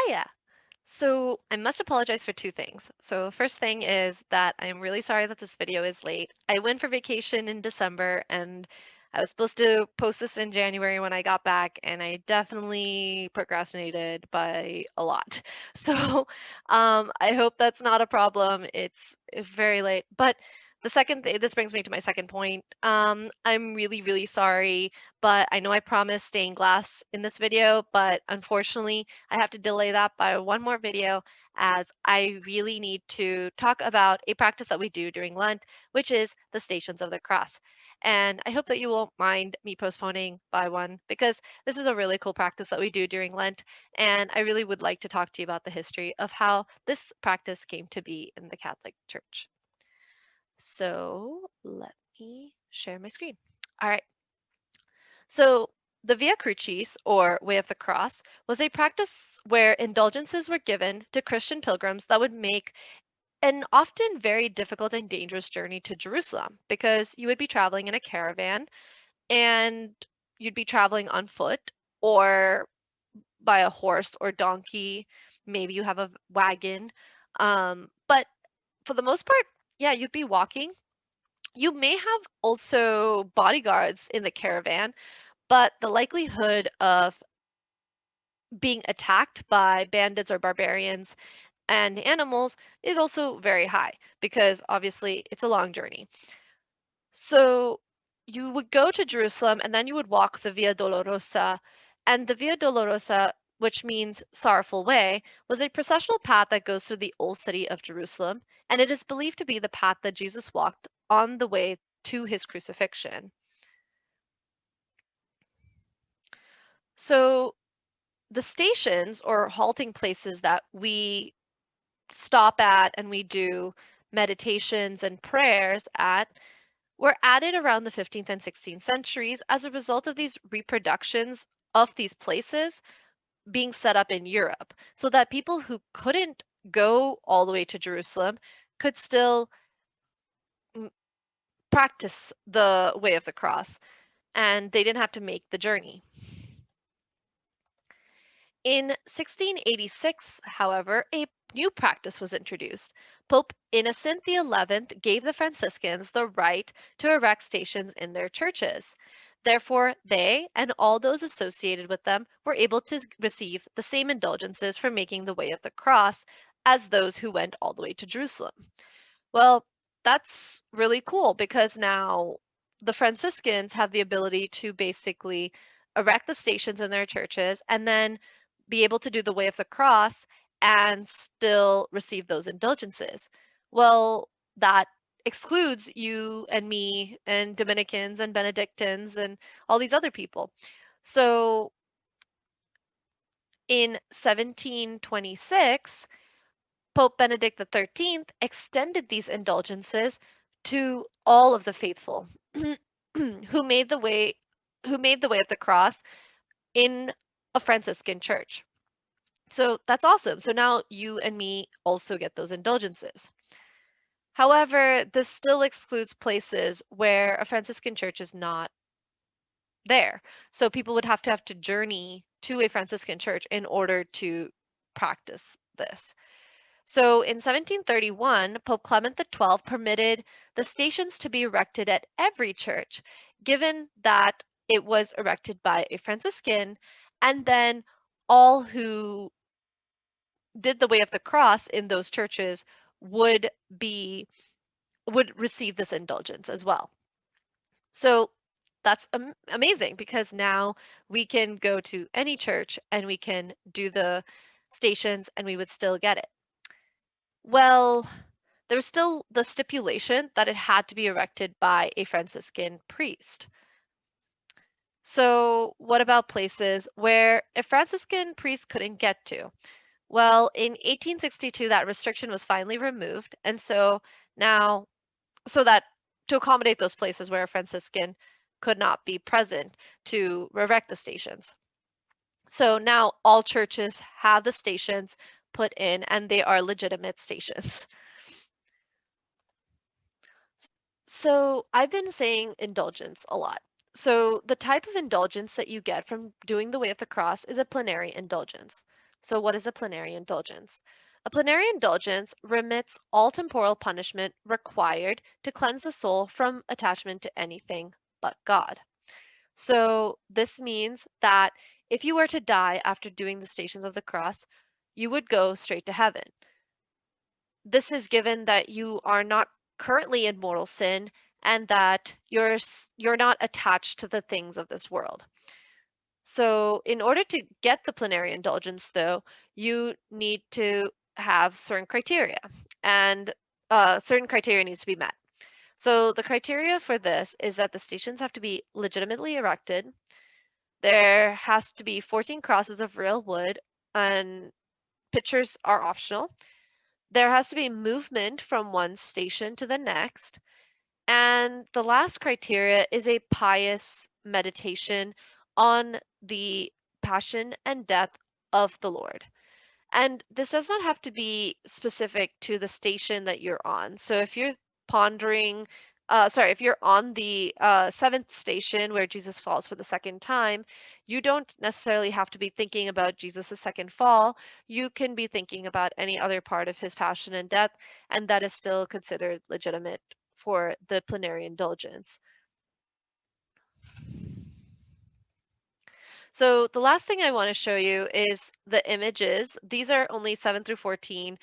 Hiya! So I must apologize for two things. So the first thing is that I'm really sorry that this video is late. I went for vacation in December and I was supposed to post this in January when I got back, and I definitely procrastinated by a lot. So I hope that's not a problem. It's very late. But the second thing, this brings me to my second point. I'm really, really sorry, but I know I promised stained glass in this video, but unfortunately, I have to delay that by one more video as I really need to talk about a practice that we do during Lent, which is the Stations of the Cross. And I hope that you won't mind me postponing by one because this is a really cool practice that we do during Lent. And I really would like to talk to you about the history of how this practice came to be in the Catholic Church. So let me share my screen. All right. So the Via Crucis, or Way of the Cross, was a practice where indulgences were given to Christian pilgrims that would make an often very difficult and dangerous journey to Jerusalem because you would be traveling in a caravan and you'd be traveling on foot or by a horse or donkey. Maybe you have a wagon. But for the most part, yeah, you'd be walking. You may have also bodyguards in the caravan, but the likelihood of being attacked by bandits or barbarians and animals is also very high because obviously it's a long journey. So you would go to Jerusalem and then you would walk the Via Dolorosa. And the Via Dolorosa, which means sorrowful way, was a processional path that goes through the old city of Jerusalem. And it is believed to be the path that Jesus walked on the way to his crucifixion. So the stations or halting places that we stop at and we do meditations and prayers at were added around the 15th and 16th centuries as a result of these reproductions of these places being set up in Europe so that people who couldn't go all the way to Jerusalem could still practice the way of the cross and they didn't have to make the journey. In 1686, however, a new practice was introduced. Pope Innocent XI gave the Franciscans the right to erect stations in their churches. Therefore, they and all those associated with them were able to receive the same indulgences for making the way of the cross as those who went all the way to Jerusalem. Well, that's really cool because now the Franciscans have the ability to basically erect the stations in their churches and then be able to do the way of the cross and still receive those indulgences. Well, that excludes you and me and Dominicans and Benedictines and all these other people. So in 1726, Pope Benedict XIII extended these indulgences to all of the faithful who made the way of the cross in a Franciscan church. So that's awesome. So now you and me also get those indulgences. However, this still excludes places where a Franciscan church is not there. So people would have to journey to a Franciscan church in order to practice this. So in 1731, Pope Clement XII permitted the stations to be erected at every church, given that it was erected by a Franciscan, and then all who did the way of the cross in those churches would be would receive this indulgence as well. So that's amazing because now we can go to any church and we can do the stations and we would still get it. Well, there was still the stipulation that it had to be erected by a Franciscan priest. So, what about places where a Franciscan priest couldn't get to? Well, in 1862, that restriction was finally removed. And so now, so that to accommodate those places where a Franciscan could not be present to erect the stations. So now all churches have the stations put in and they are legitimate stations. So I've been saying indulgence a lot. So the type of indulgence that you get from doing the way of the cross is a plenary indulgence. So what is a plenary indulgence? A plenary indulgence remits all temporal punishment required to cleanse the soul from attachment to anything but God. So this means that if you were to die after doing the Stations of the Cross, you would go straight to heaven. This is given that you are not currently in mortal sin and that you're not attached to the things of this world. So in order to get the plenary indulgence, though, you need to have certain criteria, and certain criteria needs to be met. So the criteria for this is that the stations have to be legitimately erected. There has to be 14 crosses of real wood, and pictures are optional. There has to be movement from one station to the next. And the last criteria is a pious meditation on the passion and death of the Lord. And this does not have to be specific to the station that you're on. So if you're pondering, if you're on the seventh station where Jesus falls for the second time, you don't necessarily have to be thinking about Jesus' second fall. You can be thinking about any other part of his passion and death, and that is still considered legitimate for the plenary indulgence. So the last thing I want to show you is the images. These are only 7 through 14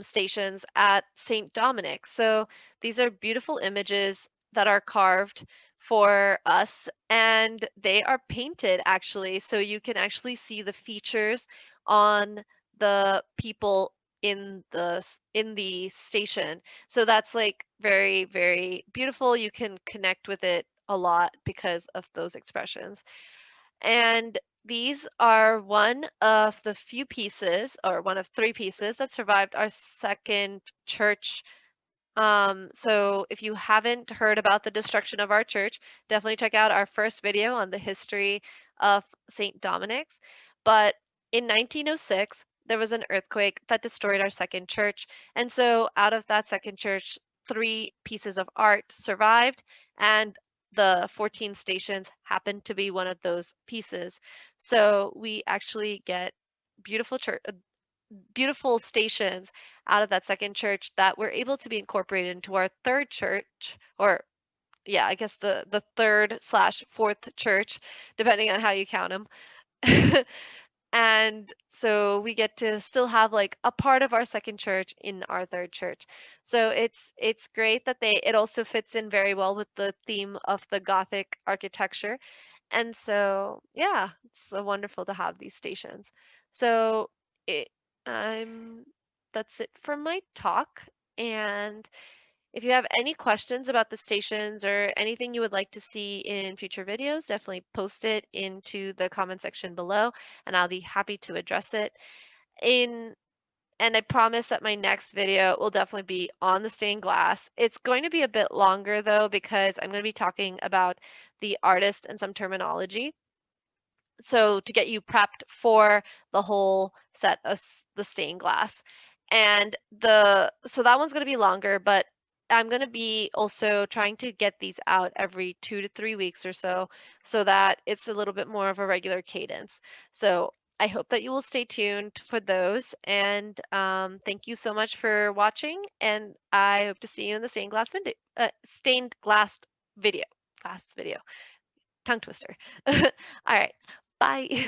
stations at St Dominic. So these are beautiful images that are carved for us, and they are painted actually. So you can actually see the features on the people in the station. So that's like very, very beautiful. You can connect with it a lot because of those expressions. And these are one of the few pieces, or one of three pieces, that survived our second church. So if you haven't heard about the destruction of our church, definitely check out our first video on the history of St. Dominic's. But in 1906, there was an earthquake that destroyed our second church. And so out of that second church, three pieces of art survived, and the 14 stations happened to be one of those pieces. So we actually get beautiful church, beautiful stations out of that second church that were able to be incorporated into our third church, or yeah, I guess the third slash fourth church, depending on how you count them. And so we get to still have like a part of our second church in our third church. So it's great that it also fits in very well with the theme of the Gothic architecture. And so, yeah, it's wonderful to have these stations. So it, I'm that's it for my talk. And if you have any questions about the stations or anything you would like to see in future videos, definitely post it into the comment section below, and I'll be happy to address it. In and I promise that my next video will definitely be on the stained glass. It's going to be a bit longer though, because I'm going to be talking about the artist and some terminology. So to get you prepped for the whole set of the stained glass. And so that one's going to be longer, but I'm going to be also trying to get these out every 2 to 3 weeks or so that it's a little bit more of a regular cadence. So I hope that you will stay tuned for those. And thank you so much for watching. And I hope to see you in the stained glass video. Tongue twister. All right. Bye.